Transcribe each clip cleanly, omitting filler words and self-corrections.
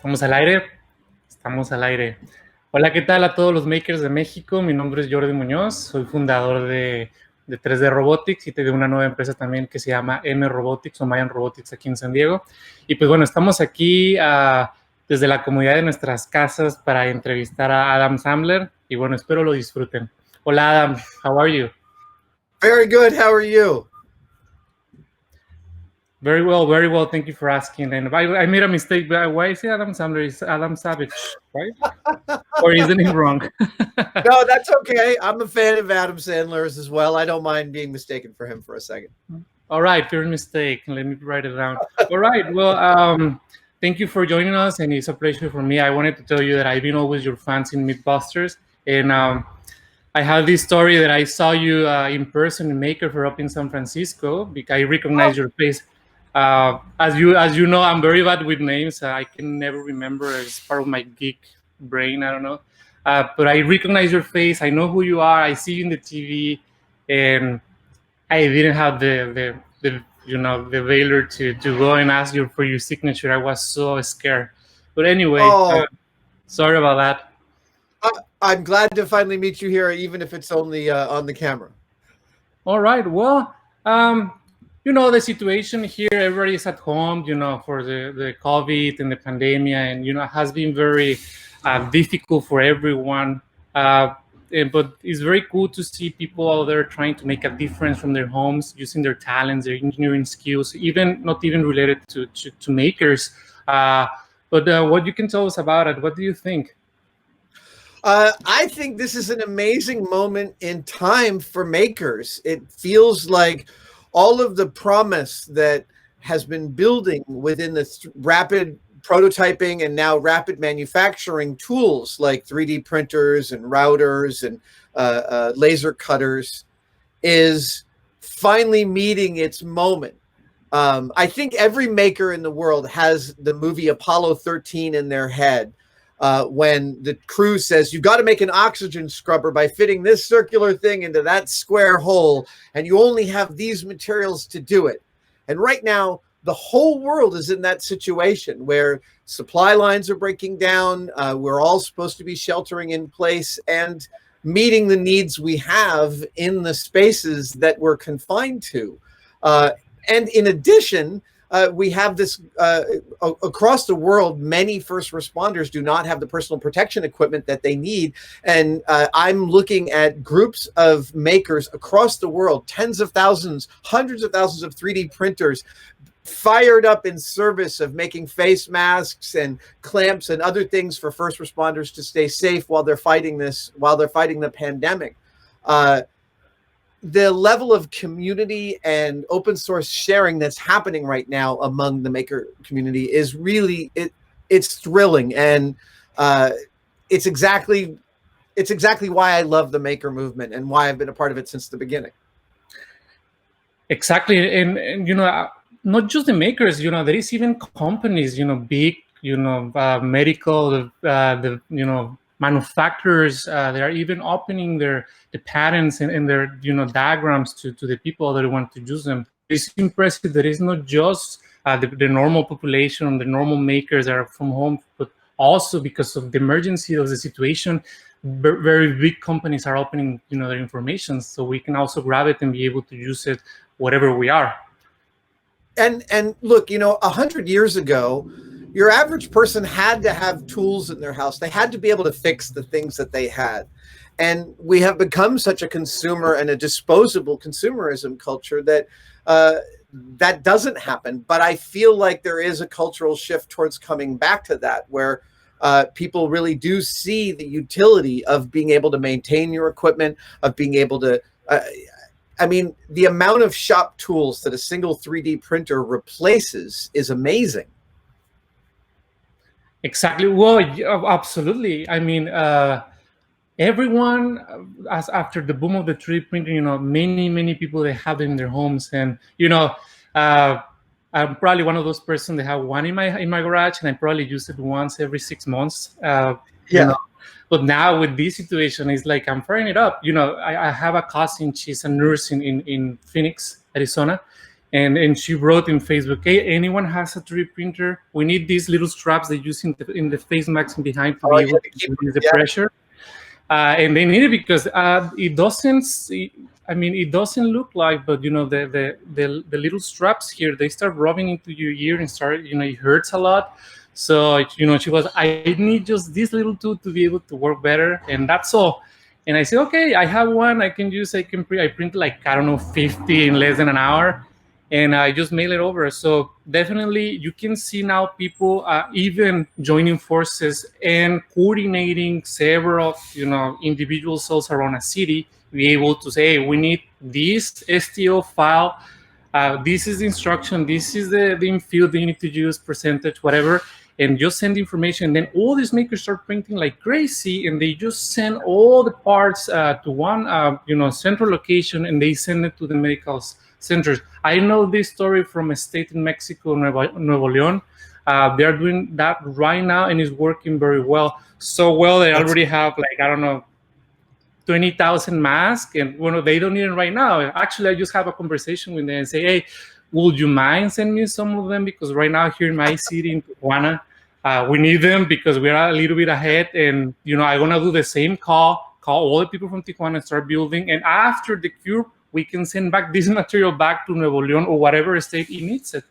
¿Estamos al aire? Estamos al aire. Hola, ¿qué tal a todos los makers de México? Mi nombre es Jordi Muñoz, soy fundador de 3D Robotics y de una nueva empresa también que se llama M Robotics o Mayan Robotics aquí en San Diego. Y pues bueno, estamos aquí desde la comodidad de nuestras casas para entrevistar a Adam Sandler y bueno, espero lo disfruten. Hola Adam, how are you? Very good, how are you? Very well. Thank you for asking. And I made a mistake. Why is it Adam Sandler? It's Adam Savage, right? Or isn't it wrong? No, that's okay. I'm a fan of Adam Sandler's as well. I don't mind being mistaken for him for a second. All right, fair mistake. Let me write it down. All right. Well, thank you for joining us, and it's a pleasure for me. I wanted to tell you that I've been always your fans in Mythbusters, and I have this story that I saw you in person in Maker Faire up in San Francisco because I recognize your face. As you know, I'm very bad with names. I can never remember. It's part of my geek brain. I don't know. But I recognize your face. I know who you are. I see you in the TV, and I didn't have the valor to go and ask you for your signature. I was so scared. But anyway, sorry about that. I'm glad to finally meet you here, even if it's only on the camera. All right. Well, you know, the situation here, everybody's at home, you know, for the COVID and the pandemic, and, you know, it has been very difficult for everyone. But it's very cool to see people out there trying to make a difference from their homes, using their talents, their engineering skills, not even related to makers. But what you can tell us about it, what do you think? I think this is an amazing moment in time for makers. It feels like all of the promise that has been building within this rapid prototyping and now rapid manufacturing tools like 3D printers and routers and laser cutters is finally meeting its moment. I think every maker in the world has the movie Apollo 13 in their head. When the crew says, you've got to make an oxygen scrubber by fitting this circular thing into that square hole, and you only have these materials to do it. And right now, the whole world is in that situation where supply lines are breaking down. We're all supposed to be sheltering in place and meeting the needs we have in the spaces that we're confined to. And in addition, we have this across the world. Many first responders do not have the personal protection equipment that they need. And I'm looking at groups of makers across the world, tens of thousands, hundreds of thousands of 3D printers fired up in service of making face masks and clamps and other things for first responders to stay safe while they're fighting the pandemic. The level of community and open source sharing that's happening right now among the maker community is really, it's thrilling. And it's exactly why I love the maker movement and why I've been a part of it since the beginning. Exactly. And you know, not just the makers, you know, there is even companies, you know, big, you know, medical, you know, manufacturers, they are even opening the patents and their, you know, diagrams to the people that want to use them. It's impressive that it's not just the normal population, the normal makers that are from home, but also because of the emergency of the situation, very big companies are opening, you know, their information, so we can also grab it and be able to use it wherever we are. And look, you know, 100 years ago, your average person had to have tools in their house. They had to be able to fix the things that they had. And we have become such a consumer and a disposable consumerism culture that that doesn't happen. But I feel like there is a cultural shift towards coming back to that, where people really do see the utility of being able to maintain your equipment, of being able to I mean, the amount of shop tools that a single 3D printer replaces is amazing. Exactly. Well, absolutely. I mean, everyone, after the boom of the 3D printing, you know, many people, they have it in their homes. And, you know, I'm probably one of those persons that have one in my garage, and I probably use it once every 6 months. You know? But now with this situation, it's like I'm firing it up. You know, I have a cousin, she's a nurse in Phoenix, Arizona. and she wrote in Facebook, "Hey, anyone has a 3D printer? We need these little straps they use in the face mask and behind to Oh, be yeah, able to to keep, release the yeah, pressure." And they need it because it doesn't. I mean, it doesn't look like, but the little straps here, they start rubbing into your ear and start, it hurts a lot. So she was, I need just this little tool to be able to work better, and that's all. And I said, okay, I have one I can use. I print like, I don't know, 50 in less than an hour, and I just mail it over. So definitely, you can see now people even joining forces and coordinating several, individual cells around a city, be able to say, hey, we need this STO file. This is the instruction. This is the infield that you need to use, percentage, whatever, and just send information. Then all these makers start printing like crazy, and they just send all the parts to one, central location, and they send it to the medical centers. I know this story from a state in Mexico, Nuevo León. They are doing that right now, and it's working very well. So well, they that's already have, like, I don't know, 20,000 masks, and they don't need it right now. Actually, I just have a conversation with them and say, hey, would you mind sending me some of them? Because right now here in my city in Tijuana, we need them because we're a little bit ahead. And I'm gonna do the same call all the people from Tijuana and start building. And after the cure, we can send back this material back to Nuevo León or whatever state it needs it.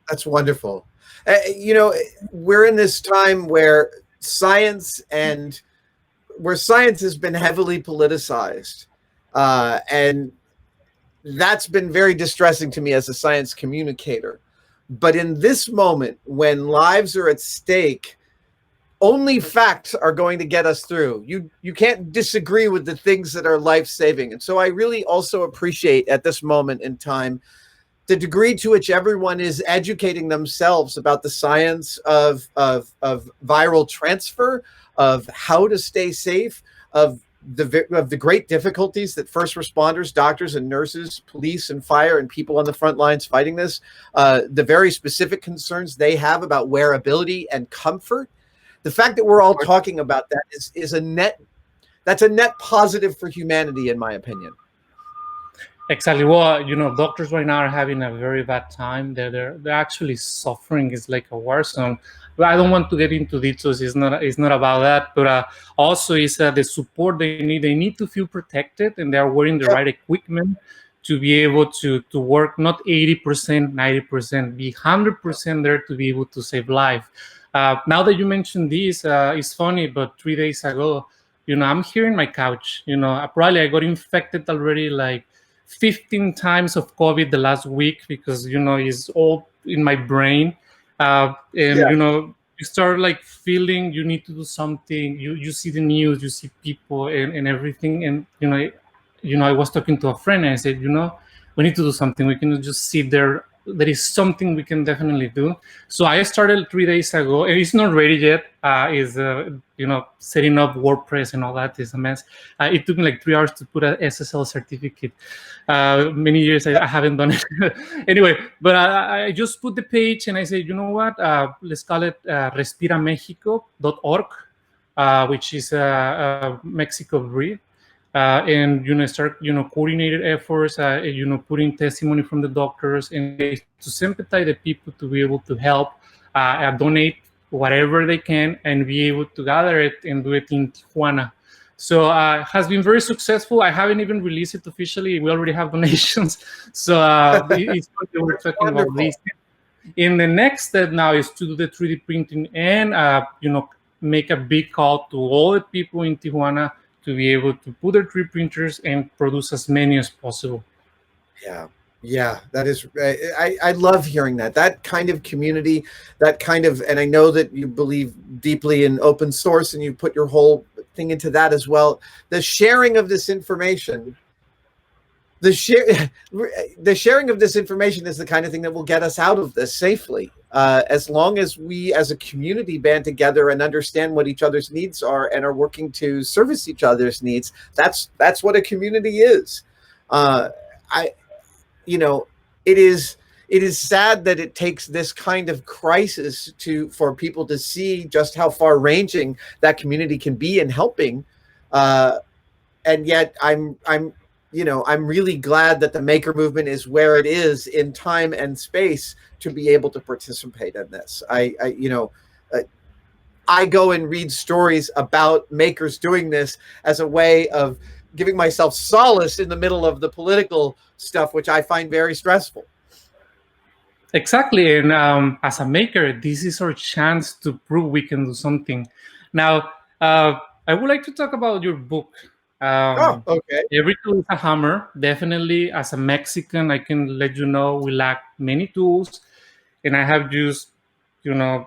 That's wonderful. We're in this time where science has been heavily politicized, and that's been very distressing to me as a science communicator. But in this moment, when lives are at stake, only facts are going to get us through. You can't disagree with the things that are life-saving. And so I really also appreciate at this moment in time the degree to which everyone is educating themselves about the science of viral transfer, of how to stay safe, of the great difficulties that first responders, doctors and nurses, police and fire, and people on the front lines fighting this, the very specific concerns they have about wearability and comfort. The fact that we're all talking about that is a net positive for humanity, in my opinion. Exactly. Well, doctors right now are having a very bad time. They're actually suffering. It's like a war zone. But I don't want to get into details. It's not about that. But also, it's the support they need. They need to feel protected, and they are wearing the right equipment to be able to work. Not 80%, 90%, be 100% there to be able to save life. Now that you mentioned this, it's funny. But 3 days ago, I'm here in my couch. I got infected already, like 15 times of COVID the last week because it's all in my brain, and you start like feeling you need to do something. You see the news, you see people and everything, and I was talking to a friend and I said, we need to do something. We cannot just sit there. There is something we can definitely do. So I started 3 days ago, and it's not ready yet. Is setting up WordPress and all that is a mess. It took me like 3 hours to put a SSL certificate. Many years I haven't done it. Anyway, but I just put the page and I said, you know what? Let's call it respiramexico.org, which is Mexico breathe. And start coordinated efforts, putting testimony from the doctors and to sympathize the people to be able to help, donate whatever they can and be able to gather it and do it in Tijuana. So it has been very successful. I haven't even released it officially. We already have donations. So it's we're talking about this. And the next step now is to do the 3D printing and make a big call to all the people in Tijuana to be able to put their 3D printers and produce as many as possible. Yeah, that is, I love hearing that kind of community, and I know that you believe deeply in open source and you put your whole thing into that as well. The sharing of this information, the sharing of this information is the kind of thing that will get us out of this safely. As long as we as a community band together and understand what each other's needs are and are working to service each other's needs, that's what a community is. It is sad that it takes this kind of crisis for people to see just how far-ranging that community can be in helping. And yet I'm I'm really glad that the maker movement is where it is in time and space to be able to participate in this. I go and read stories about makers doing this as a way of giving myself solace in the middle of the political stuff, which I find very stressful. Exactly. And as a maker, this is our chance to prove we can do something. Now, I would like to talk about your book. Okay. Every tool is a hammer. Definitely, as a Mexican, I can let you know we lack many tools. And I have used, you know,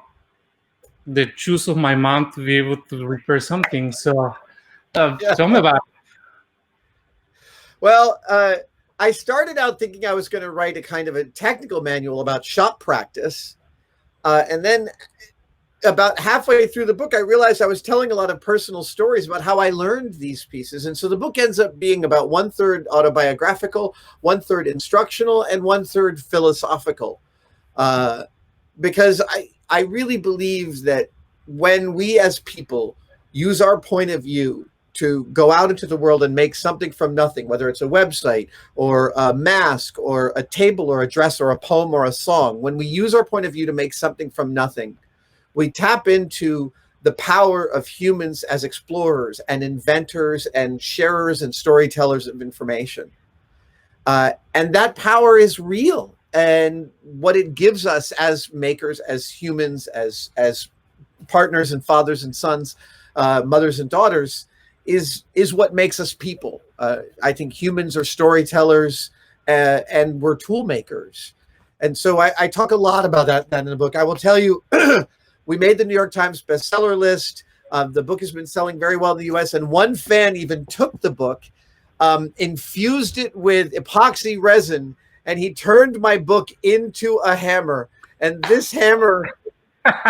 the shoes of my mom to be able to repair something. So tell me about it. Well, I started out thinking I was going to write a kind of a technical manual about shop practice. And then about halfway through the book, I realized I was telling a lot of personal stories about how I learned these pieces. And so the book ends up being about 1/3 autobiographical, 1/3 instructional, and 1/3 philosophical. Because I really believe that when we as people use our point of view to go out into the world and make something from nothing, whether it's a website or a mask or a table or a dress or a poem or a song, when we use our point of view to make something from nothing, we tap into the power of humans as explorers and inventors and sharers and storytellers of information. And that power is real. And what it gives us as makers, as humans, as partners and fathers and sons, mothers and daughters, is what makes us people. I think humans are storytellers, and we're tool makers. And so I talk a lot about that in the book. I will tell you, we made the New York Times bestseller list. The book has been selling very well in the US. And one fan even took the book, infused it with epoxy resin, and he turned my book into a hammer. And this hammer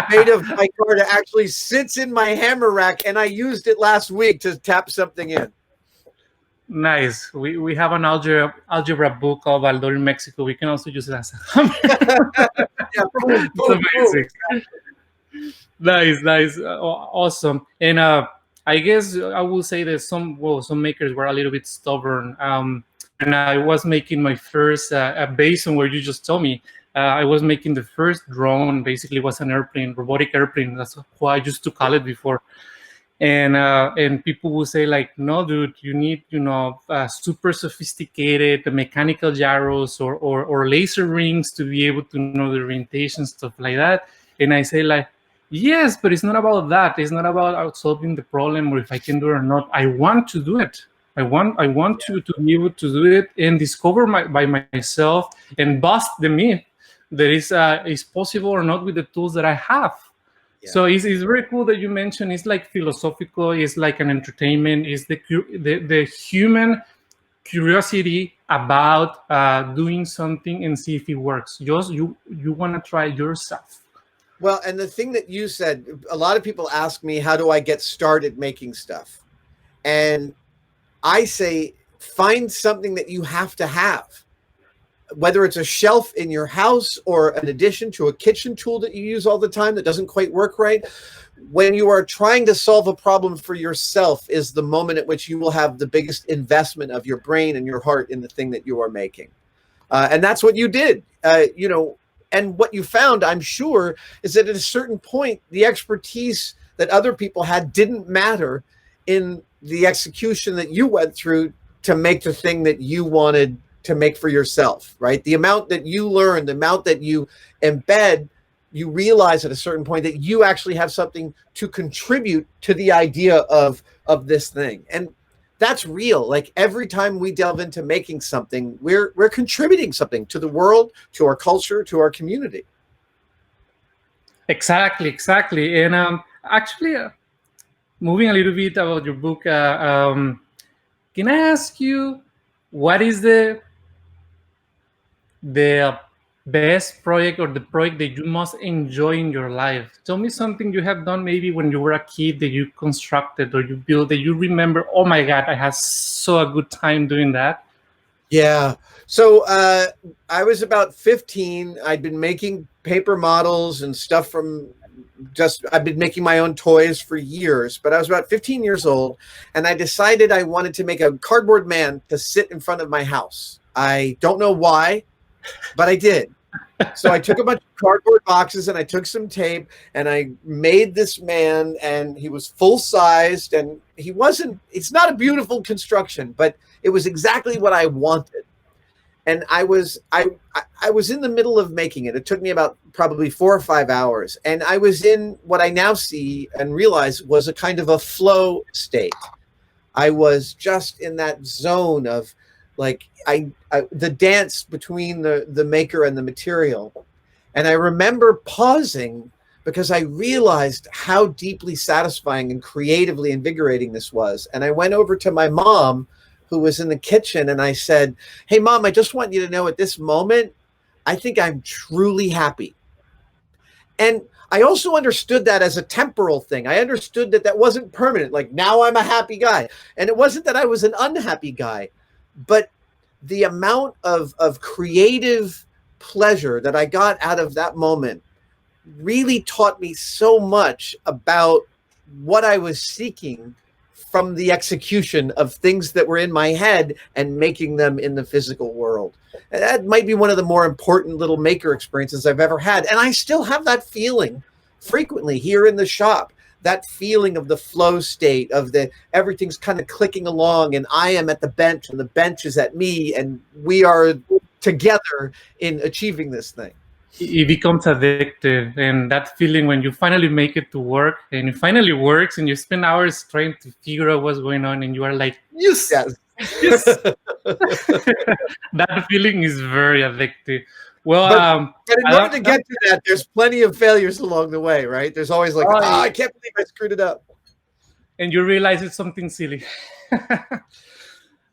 made of micarta actually sits in my hammer rack, and I used it last week to tap something in. Nice. We have an algebra book called Baldor in Mexico. We can also use it as a hammer. Yeah, boom, boom, Amazing. boom. Nice. Awesome. And I guess I will say that some makers were a little bit stubborn. And I was making my first based on where you just told me. I was making the first drone. Basically, was an airplane, robotic airplane. That's what I used to call it before. And people will say like, no, dude, you need super sophisticated mechanical gyros or laser rings to be able to know the orientation, stuff like that. And I say like, yes, but it's not about that. It's not about solving the problem or if I can do it or not. I want to do it. I want to be able to do it and discover by myself and bust the myth that is possible or not with the tools that I have. Yeah. So it's very cool that you mentioned it's like philosophical, it's like an entertainment, it's the human curiosity about doing something and see if it works. Just you want to try yourself. Well, and the thing that you said, a lot of people ask me, how do I get started making stuff? And I say, find something that you have to have, whether it's a shelf in your house or an addition to a kitchen tool that you use all the time that doesn't quite work right. When you are trying to solve a problem for yourself is the moment at which you will have the biggest investment of your brain and your heart in the thing that you are making. And that's what you did, and what you found, I'm sure, is that at a certain point, the expertise that other people had didn't matter in the execution that you went through to make the thing that you wanted to make for yourself, right? The amount that you learn, the amount that you embed, you realize at a certain point that you actually have something to contribute to the idea of this thing. And that's real. Like every time we delve into making something, we're contributing something to the world, to our culture, to our community. Exactly. And actually, moving a little bit about your book, can I ask you what is the best project or the project that you most enjoy in your life? Tell me something you have done maybe when you were a kid that you constructed or you built that you remember, oh my God, I had so a good time doing that. Yeah. So I was about 15. I'd been making paper models and stuff from I've been making my own toys for years, but I was about 15 years old, and I decided I wanted to make a cardboard man to sit in front of my house. I don't know why, but I did. So I took a bunch of cardboard boxes and I took some tape and I made this man, and he was full sized, and it's not a beautiful construction, but it was exactly what I wanted. And I was in the middle of making it. It took me about probably 4 or 5 hours. And I was in what I now see and realize was a kind of a flow state. I was just in that zone of like the dance between the maker and the material. And I remember pausing because I realized how deeply satisfying and creatively invigorating this was. And I went over to my mom, who was in the kitchen, and I said, "Hey, Mom, I just want you to know at this moment, I think I'm truly happy." And I also understood that as a temporal thing. I understood that that wasn't permanent. Like, now I'm a happy guy. And it wasn't that I was an unhappy guy, but the amount of creative pleasure that I got out of that moment really taught me so much about what I was seeking from the execution of things that were in my head and making them in the physical world. And that might be one of the more important little maker experiences I've ever had. And I still have that feeling frequently here in the shop, that feeling of the flow state, of everything's kind of clicking along, and I am at the bench and the bench is at me, and we are together in achieving this thing. It becomes addictive, and that feeling when you finally make it to work and it finally works and you spend hours trying to figure out what's going on and you are like, yes, yes. That feeling is very addictive. Well, but in order to get to that, there's plenty of failures along the way, right? There's always like, I can't believe I screwed it up. And you realize it's something silly.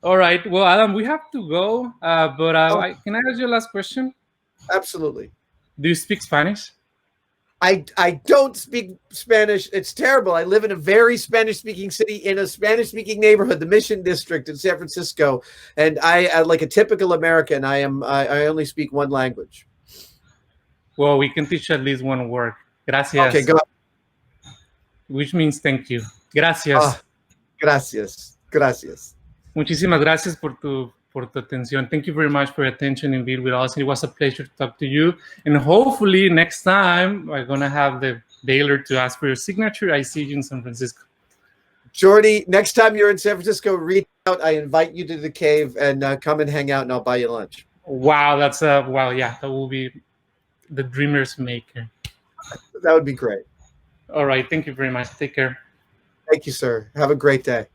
All right. Well, Adam, we have to go, but can I ask you a last question? Absolutely. Do you speak Spanish? I don't speak Spanish. It's terrible. I live in a very Spanish-speaking city in a Spanish-speaking neighborhood, the Mission District in San Francisco, and I like a typical American. I only speak one language. Well, we can teach at least one word. Gracias. Okay, go ahead. Which means thank you. Gracias. Gracias. Gracias. Muchísimas gracias por tu atención. Thank you very much for your attention and being with us. It was a pleasure to talk to you. And hopefully next time we're going to have the bailer to ask for your signature. I see you in San Francisco. Jordi, next time you're in San Francisco, reach out. I invite you to the cave and come and hang out, and I'll buy you lunch. Wow, that's yeah, that will be the dreamer's maker. That would be great. All right. Thank you very much. Take care. Thank you, sir. Have a great day.